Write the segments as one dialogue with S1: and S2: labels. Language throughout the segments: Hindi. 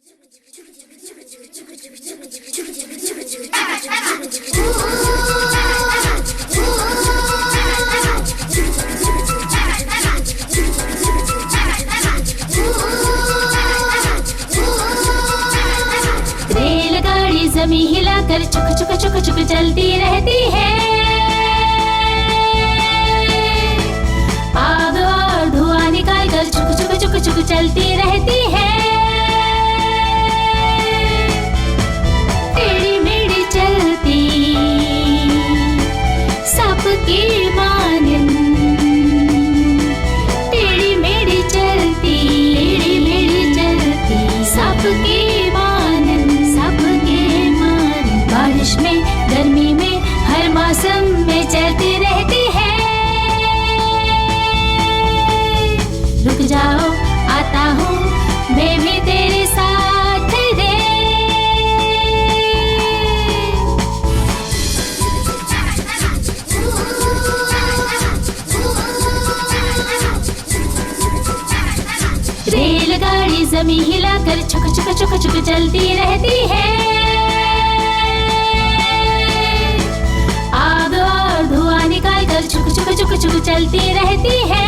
S1: रेलगाड़ी जमीन हिलाकर चुक चुक चुक चुक चलती रहती है। आग और धुआं निकाल कर चुक चुक चुक चुक चलती रहती है। टेढ़ी मेढ़ी चलती सबकी मानन, टेढ़ी मेढ़ी चलती सबकी मानन, सबके मानन। बारिश में गर्मी में हर मौसम में चलती रहती है। रुक जाओ आता हूँ मैं भी तेरे साथ रे। रेलगाड़ी जमीन हिलाकर छुक छुक छुक छुक चलती रहती है। आग और धुआं निकाल कर छुक छुक छुक छुक चलती रहती है।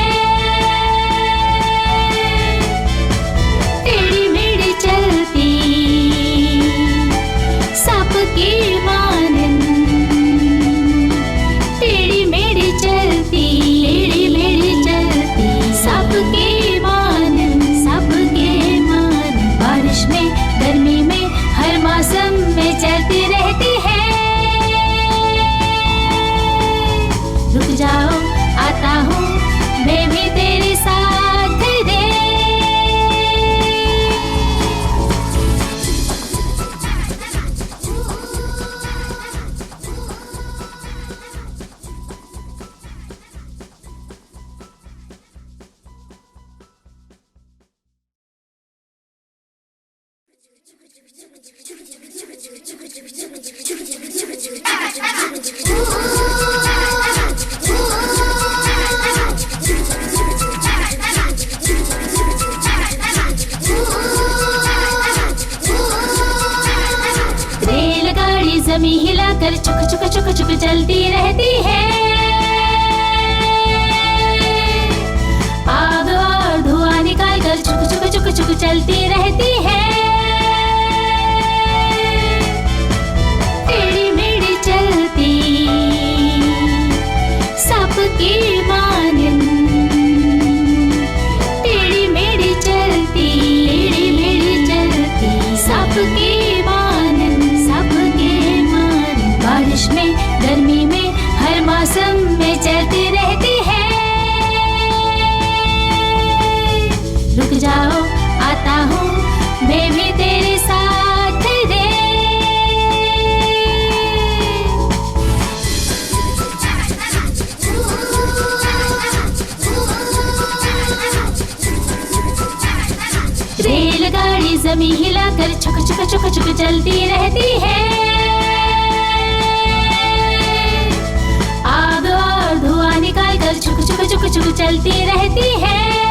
S1: टेढ़ी मेढ़ी चलती सबकी मानन, टेढ़ी मेढ़ी चलती सबकी मानन, सबके मानन। बारिश में गर्मी में हर मौसम में चलती रहती है। रुक जाओ आता हूँ मैं भी तेरे साथ रे। रेलगाड़ी जमीन हिलाकर चुक चुक चुक चुक चलती रहती है। आग और धुआं निकाल कर चुक चुक चुक चुक चलती रहती है। टेढ़ी मेढ़ी चलती सबकी मानन, टेढ़ी मेढ़ी चलती सबकी मानन, सबके मानन। बारिश में गर्मी में हर मौसम में चलती रहती है। रुक जाओ आता हूँ मैं भी तेरे साथ रे। रेलगाड़ी जमीन हिलाकर छुक छुक छुक छुक चलती रहती है। आग और धुआं निकाल कर छुक छुक छुक छुक चलती रहती है।